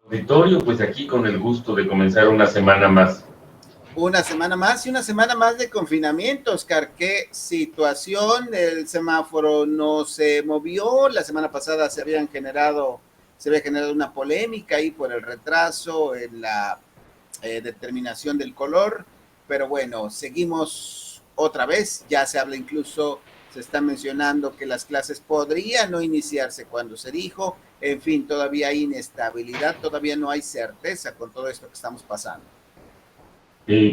Auditorio, pues aquí con el gusto de comenzar una semana más. Una semana más y una semana más de confinamiento, Oscar. ¿Qué situación? El semáforo no se movió. La semana pasada se había generado una polémica ahí por el retraso en la determinación del color. Pero bueno, seguimos otra vez. Ya se habla incluso, se está mencionando que las clases podrían no iniciarse cuando se dijo. En fin, todavía hay inestabilidad, todavía no hay certeza con todo esto que estamos pasando.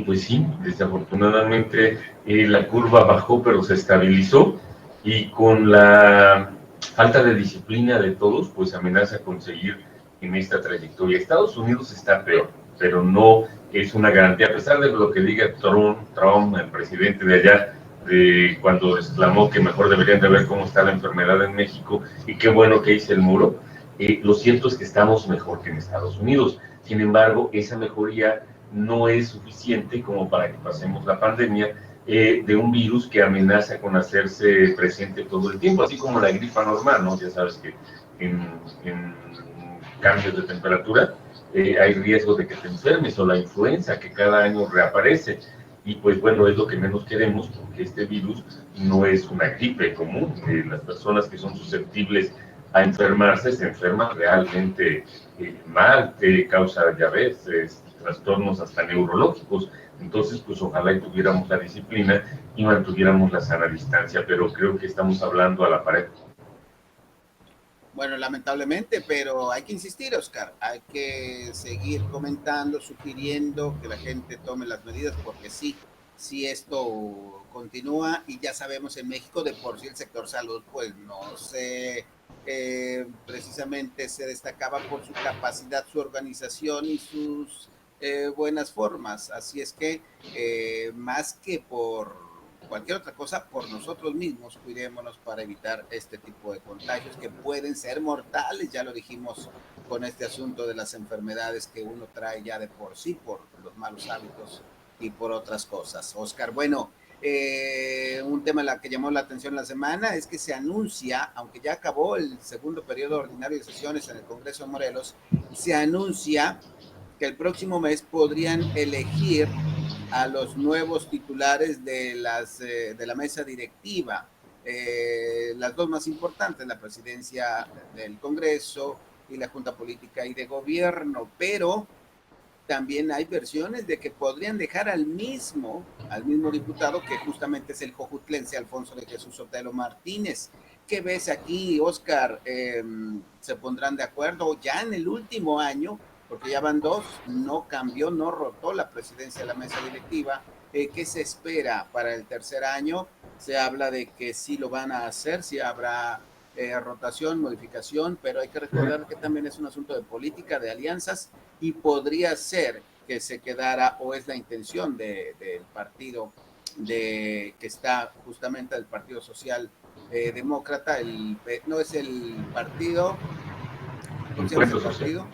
Pues sí, desafortunadamente la curva bajó, pero se estabilizó y con la falta de disciplina de todos, pues amenaza con seguir en esta trayectoria. Estados Unidos está peor, pero no es una garantía, a pesar de lo que diga Trump, el presidente de allá, de cuando exclamó que mejor deberían de ver cómo está la enfermedad en México y qué bueno que hice el muro. Lo cierto es que estamos mejor que en Estados Unidos. Sin embargo, esa mejoría no es suficiente como para que pasemos la pandemia de un virus que amenaza con hacerse presente todo el tiempo, así como la gripa normal, ¿no? Ya sabes que en cambios de temperatura hay riesgo de que te enfermes, o la influenza que cada año reaparece. Y pues bueno, es lo que menos queremos, porque este virus no es una gripe común. Las personas que son susceptibles a enfermarse se enferman realmente mal, te causa diabetes, trastornos hasta neurológicos. Entonces, pues ojalá y tuviéramos la disciplina y mantuviéramos la sana distancia, pero creo que estamos hablando a la pared. Bueno, lamentablemente, pero hay que insistir, Oscar. Hay que seguir comentando, sugiriendo que la gente tome las medidas, porque sí, si esto continúa, y ya sabemos en México de por sí el sector salud, pues no se precisamente se destacaba por su capacidad, su organización y sus buenas formas. Así es que más que por cualquier otra cosa, por nosotros mismos, cuidémonos para evitar este tipo de contagios que pueden ser mortales, ya lo dijimos con este asunto de las enfermedades que uno trae ya de por sí, por los malos hábitos y por otras cosas. Oscar, bueno, un tema que llamó la atención la semana es que se anuncia, aunque ya acabó el segundo periodo ordinario de sesiones en el Congreso de Morelos, se anuncia que el próximo mes podrían elegir a los nuevos titulares de la mesa directiva, las dos más importantes, la presidencia del Congreso y la Junta Política y de Gobierno, pero también hay versiones de que podrían dejar al mismo diputado que justamente es el jojutlense Alfonso de Jesús Sotelo Martínez. ¿Qué ves aquí, Oscar? ¿Se pondrán de acuerdo ya en el último año? Porque ya van dos, no cambió, no rotó la presidencia de la mesa directiva. ¿Qué se espera para el tercer año? Se habla de que sí lo van a hacer, sí habrá rotación, modificación, pero hay que recordar que también es un asunto de política, de alianzas, y podría ser que se quedara, o es la intención del partido que está justamente el Partido Social Demócrata, no es el partido, ¿cómo se llama ese Impuestos sociales. partido?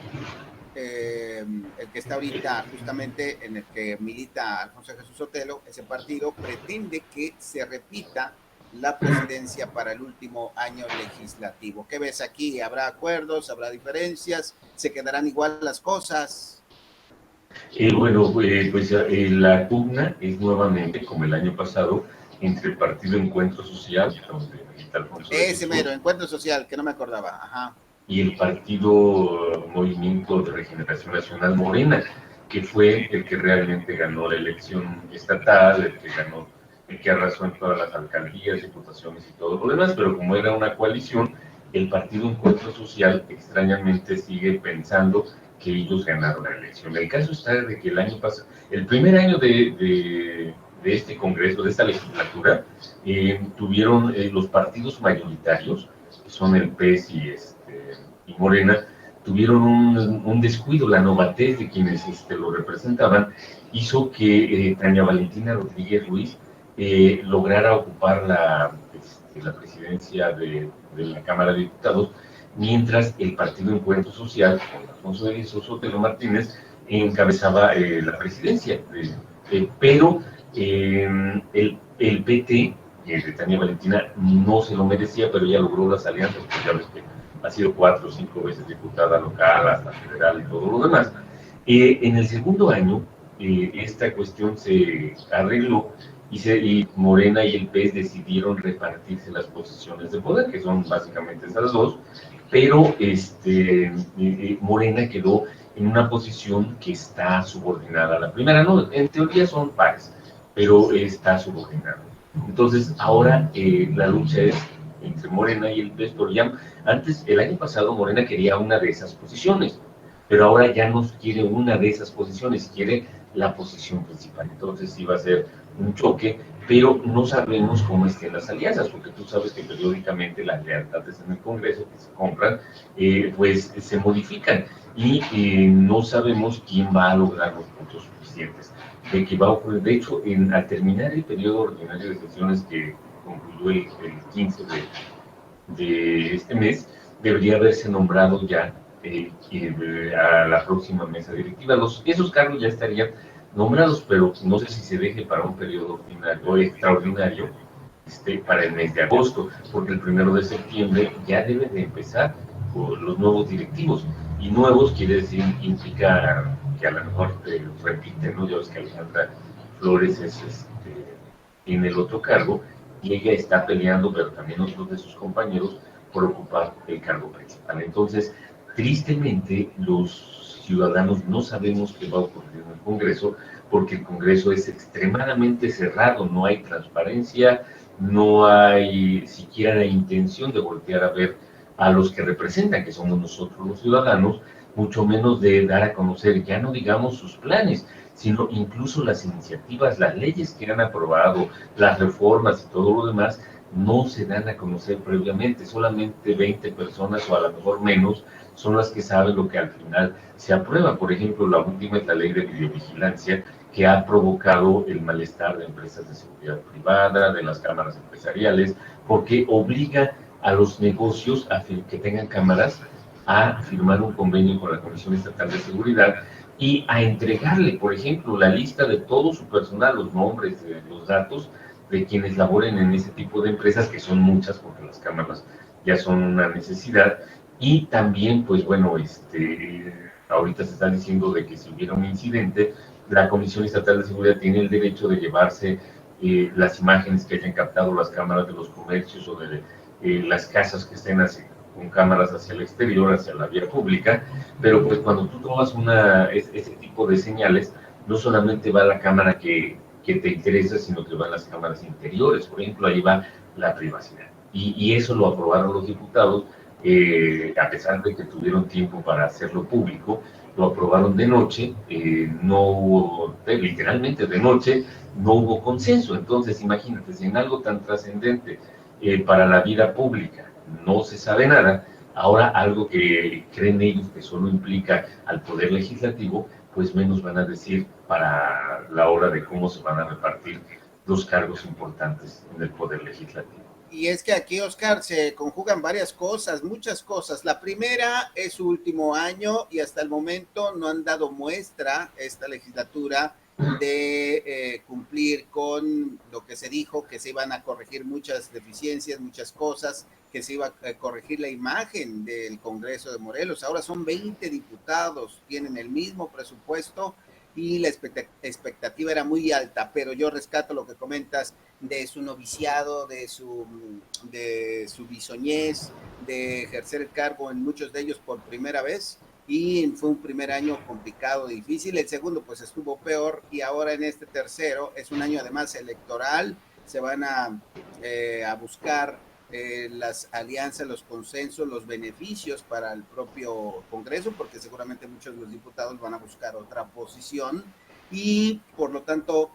El que está ahorita justamente en el que milita Alfonso Jesús Sotelo, ese partido pretende que se repita la presidencia para el último año legislativo. ¿Qué ves aquí? ¿Habrá acuerdos? ¿Habrá diferencias? ¿Se quedarán igual las cosas? Bueno, pues la pugna es nuevamente, como el año pasado, entre el Partido Encuentro Social, donde milita Alfonso de Ese Jesús, mero, encuentro social, que no me acordaba. Ajá. y el Partido Movimiento de Regeneración Nacional Morena, que fue el que realmente ganó la elección estatal, el que ganó, el que arrasó en todas las alcaldías, diputaciones y todo lo demás, pero como era una coalición, el Partido Encuentro Social extrañamente sigue pensando que ellos ganaron la elección. El caso está de que el año pasado, el primer año de este Congreso, de esta legislatura, tuvieron los partidos mayoritarios, que son el PES y Morena, tuvieron un descuido, la novatez de quienes lo representaban, hizo que Tania Valentina Rodríguez Ruiz lograra ocupar la presidencia de la Cámara de Diputados, mientras el Partido Encuentro Social, con Alfonso de Jesús Sotelo Martínez, encabezaba la presidencia. Pero el PT de Tania Valentina no se lo merecía, pero ya logró las alianzas, pues ya ves que ha sido 4 o 5 veces diputada local, hasta federal y todo lo demás. En el segundo año, esta cuestión se arregló y Morena y el PES decidieron repartirse las posiciones de poder, que son básicamente esas dos, pero Morena quedó en una posición que está subordinada a la primera. No, en teoría son pares, pero está subordinada. Entonces, ahora la lucha es entre Morena y el PES, pero ya antes, el año pasado, Morena quería una de esas posiciones, pero ahora ya no quiere una de esas posiciones, quiere la posición principal. Entonces sí va a ser un choque, pero no sabemos cómo estén las alianzas, porque tú sabes que periódicamente las lealtades en el Congreso que se compran, pues se modifican y no sabemos quién va a lograr los puntos suficientes. De que va a ocurrir, de hecho, al terminar el periodo ordinario de sesiones que concluyó el 15 de este mes, debería haberse nombrado ya a la próxima mesa directiva. Esos cargos ya estarían nombrados, pero no sé si se deje para un periodo ordinario o extraordinario para el mes de agosto, porque el 1 de septiembre ya deben de empezar los nuevos directivos. Y nuevos quiere decir, implica que a lo mejor repiten, ¿no? Ya ves que Alejandra Flores tiene el otro cargo, y ella está peleando, pero también otros de sus compañeros, por ocupar el cargo principal. Entonces, tristemente, los ciudadanos no sabemos qué va a ocurrir en el Congreso, porque el Congreso es extremadamente cerrado, no hay transparencia, no hay siquiera la intención de voltear a ver a los que representan, que somos nosotros los ciudadanos, mucho menos de dar a conocer, ya no digamos sus planes, sino incluso las iniciativas, las leyes que han aprobado, las reformas y todo lo demás, no se dan a conocer previamente, solamente 20 personas o a lo mejor menos son las que saben lo que al final se aprueba. Por ejemplo, la última es la ley de videovigilancia, que ha provocado el malestar de empresas de seguridad privada, de las cámaras empresariales, porque obliga a los negocios a que tengan cámaras a firmar un convenio con la Comisión Estatal de Seguridad y a entregarle, por ejemplo, la lista de todo su personal, los nombres, los datos de quienes laboren en ese tipo de empresas, que son muchas porque las cámaras ya son una necesidad. Y también, pues bueno, ahorita se está diciendo de que si hubiera un incidente, la Comisión Estatal de Seguridad tiene el derecho de llevarse las imágenes que hayan captado las cámaras de los comercios o de las casas que estén así, con cámaras hacia el exterior, hacia la vía pública, pero pues cuando tú tomas ese tipo de señales, no solamente va la cámara que te interesa, sino que van las cámaras interiores, por ejemplo, ahí va la privacidad. Y eso lo aprobaron los diputados, a pesar de que tuvieron tiempo para hacerlo público, lo aprobaron de noche, no hubo, literalmente de noche, no hubo consenso. Entonces, imagínate, si en algo tan trascendente para la vida pública no se sabe nada, ahora algo que creen ellos que solo implica al Poder Legislativo, pues menos van a decir para la hora de cómo se van a repartir los cargos importantes en el Poder Legislativo. Y es que aquí, Oscar, se conjugan varias cosas, muchas cosas. La primera es su último año y hasta el momento no han dado muestra esta legislatura de cumplir con lo que se dijo, que se iban a corregir muchas deficiencias, muchas cosas, que se iba a corregir la imagen del Congreso de Morelos. Ahora son 20 diputados, tienen el mismo presupuesto y la expectativa era muy alta, pero yo rescato lo que comentas de su noviciado, de su bisoñez, de ejercer el cargo en muchos de ellos por primera vez, y fue un primer año complicado, difícil. El segundo pues estuvo peor, y ahora en este tercero es un año además electoral, se van a buscar las alianzas, los consensos, los beneficios para el propio Congreso, porque seguramente muchos de los diputados van a buscar otra posición, y por lo tanto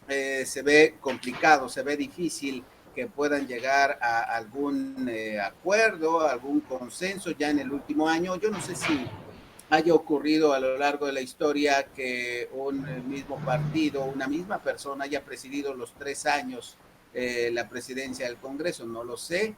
se ve complicado, se ve difícil que puedan llegar a algún acuerdo, algún consenso ya en el último año. Yo no sé si haya ocurrido a lo largo de la historia que un mismo partido, una misma persona haya presidido los 3 años la presidencia del Congreso, no lo sé,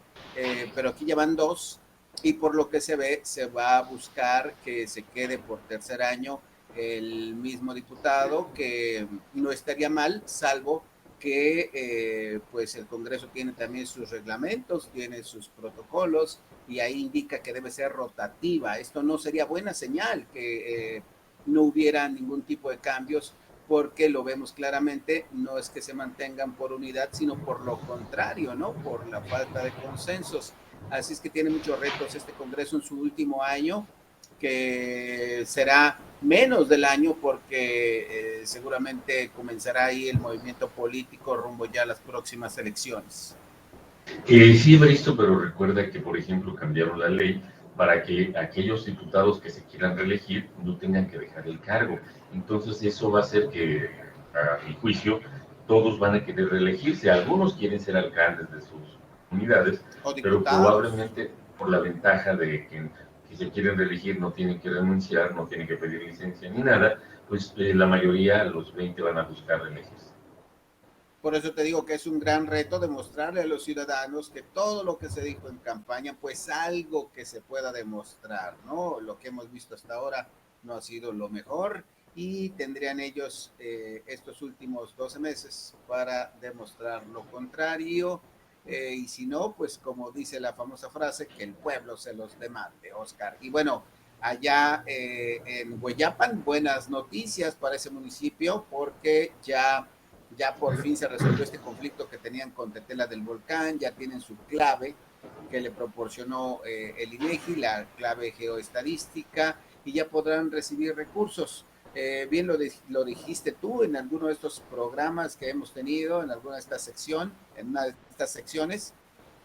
pero aquí llevan 2, y por lo que se ve se va a buscar que se quede por tercer año el mismo diputado, que no estaría mal, salvo que pues el Congreso tiene también sus reglamentos, tiene sus protocolos y ahí indica que debe ser rotativa. Esto no sería buena señal que no hubiera ningún tipo de cambios, porque lo vemos claramente, no es que se mantengan por unidad, sino por lo contrario, ¿no? Por la falta de consensos. Así es que tiene muchos retos este Congreso en su último año, que será menos del año porque seguramente comenzará ahí el movimiento político rumbo ya a las próximas elecciones. Sí, Evaristo, pero recuerda que, por ejemplo, cambiaron la ley para que aquellos diputados que se quieran reelegir no tengan que dejar el cargo. Entonces, eso va a hacer que, a mi juicio, todos van a querer reelegirse. Algunos quieren ser alcaldes de sus unidades, O pero diputados. probablemente por la ventaja de que si se quieren reelegir no tienen que renunciar, no tienen que pedir licencia ni nada, pues la mayoría, los 20, van a buscar reelegirse. Por eso te digo que es un gran reto demostrarle a los ciudadanos que todo lo que se dijo en campaña, pues algo que se pueda demostrar, ¿no? Lo que hemos visto hasta ahora no ha sido lo mejor y tendrían ellos estos últimos 12 meses para demostrar lo contrario. Y si no, pues como dice la famosa frase, que el pueblo se los demande, Oscar. Y bueno, allá en Hueyapan, buenas noticias para ese municipio porque ya por fin se resolvió este conflicto que tenían con Tetela del Volcán, ya tienen su clave que le proporcionó el INEGI, la clave geoestadística, y ya podrán recibir recursos. Bien lo dijiste tú en alguno de estos programas que hemos tenido, en alguna de estas secciones, en una de estas secciones,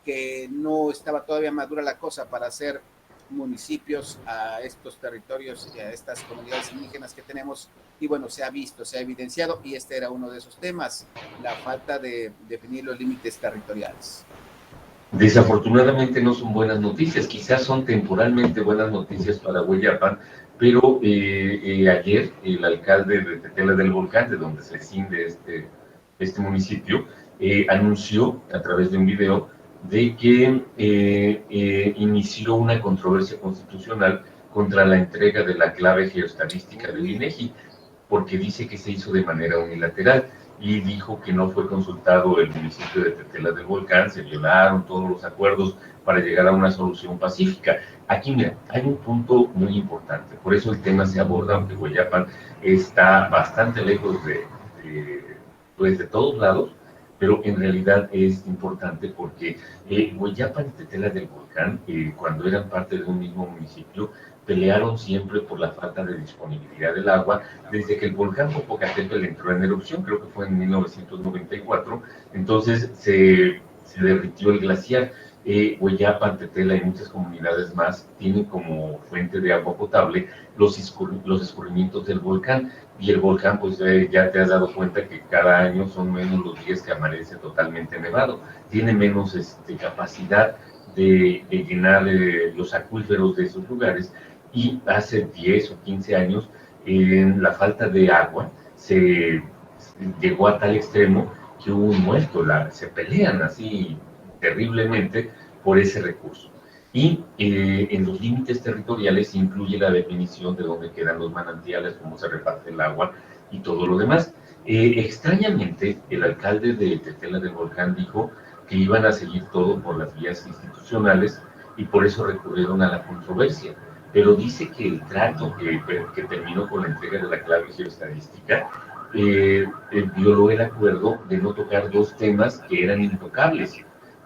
que no estaba todavía madura la cosa para hacer municipios a estos territorios y a estas comunidades indígenas que tenemos. Y bueno, se ha visto, se ha evidenciado, y este era uno de esos temas, la falta de definir los límites territoriales. Desafortunadamente no son buenas noticias, quizás son temporalmente buenas noticias para Hueyapan, pero ayer el alcalde de Tetela del Volcán, de donde se cinde este municipio, anunció a través de un video de que inició una controversia constitucional contra la entrega de la clave geoestadística del INEGI, porque dice que se hizo de manera unilateral y dijo que no fue consultado el municipio de Tetela del Volcán, se violaron todos los acuerdos para llegar a una solución pacífica. Aquí, mira, hay un punto muy importante, por eso el tema se aborda, aunque Hueyapan está bastante lejos pues de todos lados, pero en realidad es importante porque Hueyapan y Tetela del Volcán, cuando eran parte de un mismo municipio, pelearon siempre por la falta de disponibilidad del agua desde que el volcán Popocatépetl entró en erupción, creo que fue en 1994, entonces se derritió el glaciar. Hueyapan, Tetela y muchas comunidades más tienen como fuente de agua potable los escurrimientos del volcán, y el volcán, pues ya te has dado cuenta que cada año son menos los días que amanece totalmente nevado, tiene menos capacidad de llenar los acuíferos de esos lugares, y hace 10 o 15 años la falta de agua se llegó a tal extremo que hubo un muerto, se pelean así terriblemente por ese recurso. Y en los límites territoriales incluye la definición de dónde quedan los manantiales, cómo se reparte el agua y todo lo demás. Extrañamente, el alcalde de Tetela del Volcán dijo que iban a seguir todo por las vías institucionales y por eso recurrieron a la controversia. Pero dice que el trato que terminó con la entrega de la clave geoestadística violó el acuerdo de no tocar dos temas que eran intocables: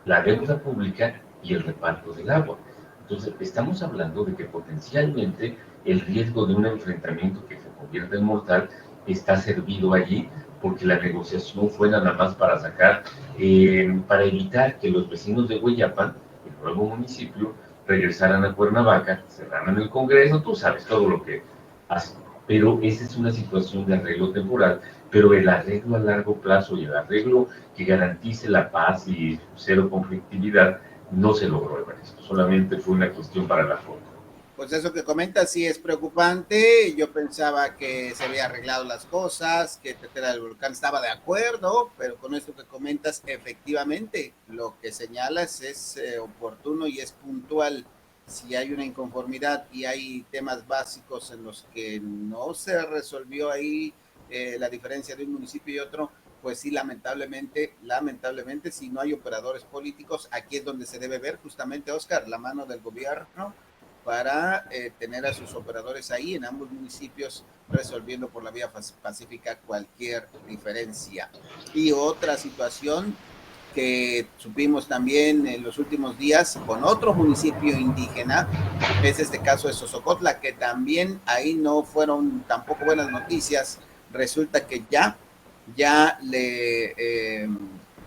la deuda pública y el reparto del agua. Entonces, estamos hablando de que potencialmente el riesgo de un enfrentamiento que se convierta en mortal está servido allí, porque la negociación fue nada más para sacar, para evitar que los vecinos de Hueyapan, el nuevo municipio, regresaran a Cuernavaca, cerraran el Congreso, tú sabes todo lo que hacen. Pero esa es una situación de arreglo temporal, pero el arreglo a largo plazo y el arreglo que garantice la paz y cero conflictividad no se logró, Evaristo. Solamente fue una cuestión para la foto. Pues eso que comentas sí es preocupante. Yo pensaba que se había arreglado las cosas, que Tetera del Volcán estaba de acuerdo, pero con esto que comentas, efectivamente, lo que señalas es oportuno y es puntual. Si hay una inconformidad y hay temas básicos en los que no se resolvió ahí la diferencia de un municipio y otro, pues sí, lamentablemente, si no hay operadores políticos, aquí es donde se debe ver justamente, Oscar, la mano del gobierno para tener a sus operadores ahí en ambos municipios resolviendo por la vía pacífica cualquier diferencia. Y otra situación que supimos también en los últimos días con otro municipio indígena, es este caso de Sosocotla, que también ahí no fueron tampoco buenas noticias. Resulta que ya le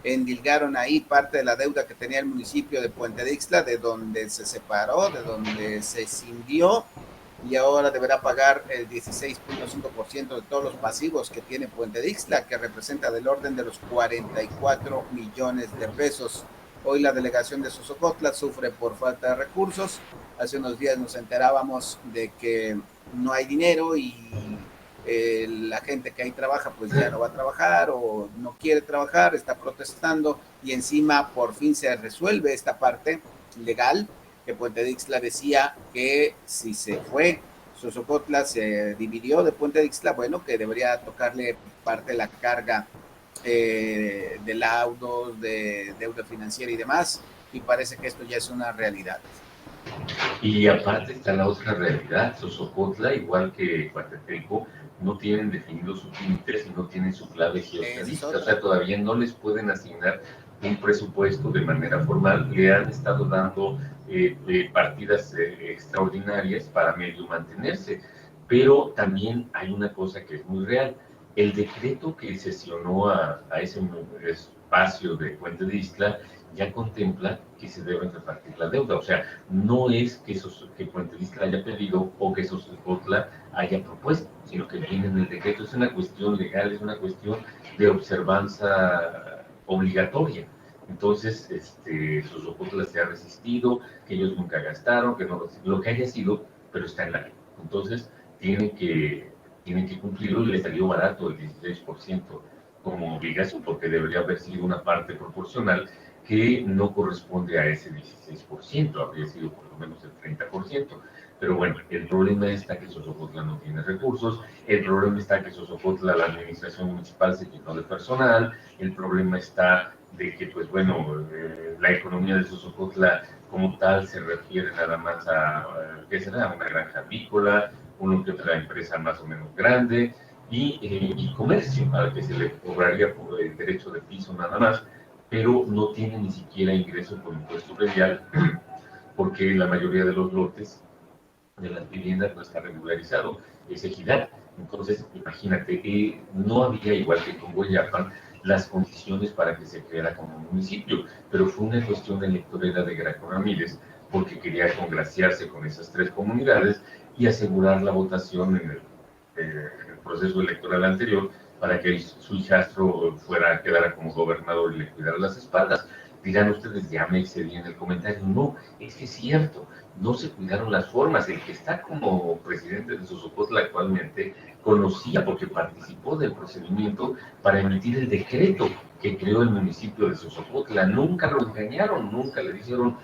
endilgaron ahí parte de la deuda que tenía el municipio de Puente de Ixtla, de donde se separó, de donde se cindió, y ahora deberá pagar el 16.5% de todos los pasivos que tiene Puente de Ixtla, que representa del orden de los 44 millones de pesos. Hoy la delegación de Sosocotla sufre por falta de recursos. Hace unos días nos enterábamos de que no hay dinero y la gente que ahí trabaja pues ya no va a trabajar o no quiere trabajar, está protestando, y encima por fin se resuelve esta parte legal, que Puente de Ixtla decía que si se fue Sosocotla, se dividió de Puente de Ixtla, bueno, que debería tocarle parte de la carga de laudos, de deuda financiera y demás, y parece que esto ya es una realidad. Y aparte está la otra realidad, Sosocotla, igual que Coatepeco, no tienen definidos sus límites y no tienen su clave geostadística, o sea, todavía no les pueden asignar un presupuesto de manera formal, le han estado dando partidas extraordinarias para medio mantenerse, pero también hay una cosa que es muy real, el decreto que sesionó a ese espacio de Puente de Ixtla ya contempla que se debe repartir la deuda. O sea, no es que Puente Ixtla haya pedido o que Sosocotla haya propuesto, sino que viene en el decreto. Es una cuestión legal, es una cuestión de observanza obligatoria. Entonces, Sosocotla se ha resistido, que ellos nunca gastaron, que no, lo que haya sido, pero está en la ley. Entonces, tienen que cumplirlo y les salió barato el 16% como obligación, porque debería haber sido una parte proporcional que no corresponde a ese 16%, habría sido por lo menos el 30%. Pero bueno, el problema está que Sosocotla no tiene recursos, el problema está que Sosocotla, la administración municipal se llenó de personal, el problema está de que, pues bueno, la economía de Sosocotla como tal se refiere nada más ¿qué será? Una granja avícola, una que otra empresa más o menos grande, y comercio, al que se le cobraría por el derecho de piso nada más, pero no tiene ni siquiera ingreso por impuesto predial, porque la mayoría de los lotes de las viviendas no está regularizado, es ejidal. Entonces, imagínate, no había, igual que con Guayapan, las condiciones para que se creara como municipio, pero fue una cuestión electorera de Graco Ramírez, porque quería congraciarse con esas tres comunidades y asegurar la votación en el proceso electoral anterior para que su hijastro quedara como gobernador y le cuidara las espaldas. Dirán ustedes, ya me excedí en el comentario. No, es que es cierto, no se cuidaron las formas. El que está como presidente de Sosocotla actualmente conocía, porque participó del procedimiento para emitir el decreto que creó el municipio de Sosocotla. Nunca lo engañaron, nunca le dijeron,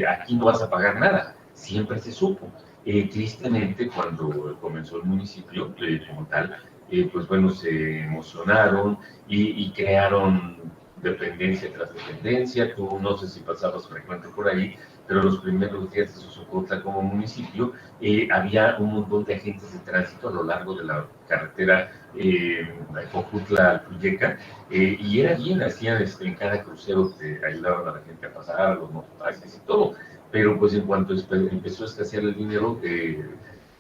aquí no vas a pagar nada. Siempre se supo. Tristemente, cuando comenzó el municipio como tal, pues bueno, se emocionaron y crearon dependencia tras dependencia. Tú no sé si pasabas frecuente por ahí, pero los primeros días de Sosocotla como municipio había un montón de agentes de tránsito a lo largo de la carretera Cojutla-Alpuyeca, y era bien, hacían en cada crucero, te ayudaban a la gente a pasar, a los mototaxis y todo, pero pues en cuanto empezó a escasear el dinero,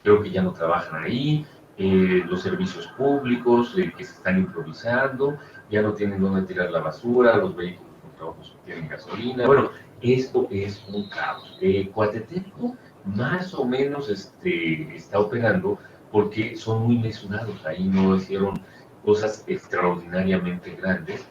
creo que ya no trabajan ahí, los servicios públicos que se están improvisando, ya no tienen dónde tirar la basura, los vehículos con trabajo tienen gasolina. Bueno, esto es un caos. Coatepeco más o menos está operando porque son muy mesurados, ahí no hicieron cosas extraordinariamente grandes,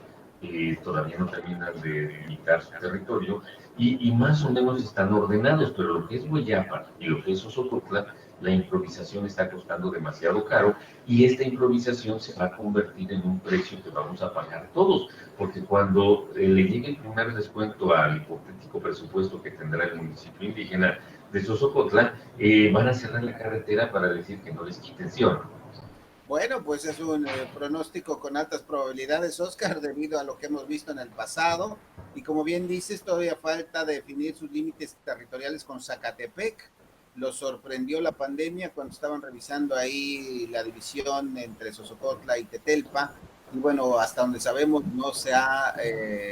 todavía no terminan de limitar su territorio, y más o menos están ordenados, pero lo que es Hueyapa y lo que es Sosocotla, la improvisación está costando demasiado caro, y esta improvisación se va a convertir en un precio que vamos a pagar todos, porque cuando le llegue el primer descuento al hipotético presupuesto que tendrá el municipio indígena de Sosocotla, van a cerrar la carretera para decir que no les quiten, ¿sí o no? Bueno, pues es un pronóstico con altas probabilidades, Oscar, debido a lo que hemos visto en el pasado. Y como bien dices, todavía falta definir sus límites territoriales con Zacatepec. Los sorprendió la pandemia cuando estaban revisando ahí la división entre Sosocotla y Tetelpa. Y bueno, hasta donde sabemos no se ha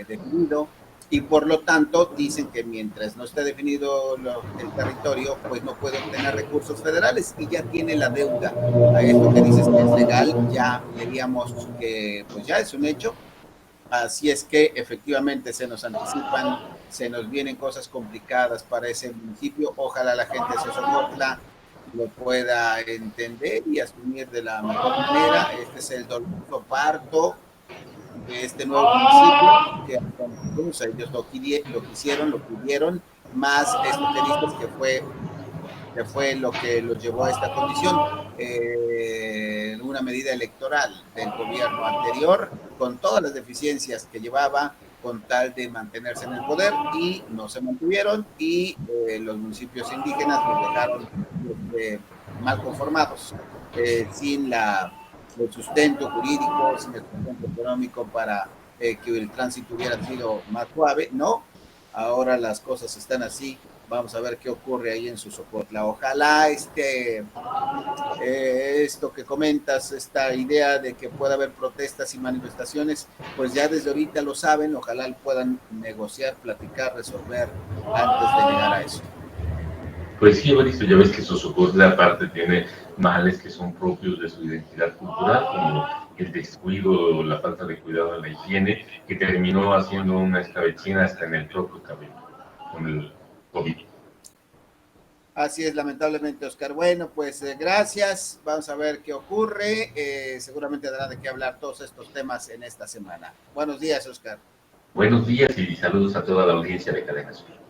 definido y por lo tanto dicen que mientras no esté definido el territorio, pues no puede obtener recursos federales y ya tiene la deuda. A esto que dices que es legal, ya veríamos que pues ya es un hecho. Así es que efectivamente se nos anticipan, se nos vienen cosas complicadas para ese municipio. Ojalá la gente de Sosomotla lo pueda entender y asumir de la mejor manera. Este es el doloroso parto de este nuevo municipio, que pues, ellos lo quisieron, lo pidieron, más esto que dices que fue lo que los llevó a esta condición, una medida electoral del gobierno anterior, con todas las deficiencias que llevaba, con tal de mantenerse en el poder, y no se mantuvieron, y los municipios indígenas los dejaron mal conformados, sin el sustento jurídico, sin el sustento económico para que el tránsito hubiera sido más suave, ¿no? Ahora las cosas están así. Vamos a ver qué ocurre ahí en Sosocotla. Ojalá esto que comentas, esta idea de que pueda haber protestas y manifestaciones, pues ya desde ahorita lo saben, ojalá puedan negociar, platicar, resolver antes de llegar a eso. Pues sí, Evaristo, ya ves que Sosocotla aparte tiene males que son propios de su identidad cultural, como el descuido, la falta de cuidado en la higiene, que terminó haciendo una escabechina hasta en el propio cabello, con el COVID. Así es, lamentablemente, Oscar. Bueno, pues gracias. Vamos a ver qué ocurre. Seguramente dará de qué hablar todos estos temas en esta semana. Buenos días, Oscar. Buenos días y saludos a toda la audiencia de Cadena Sur.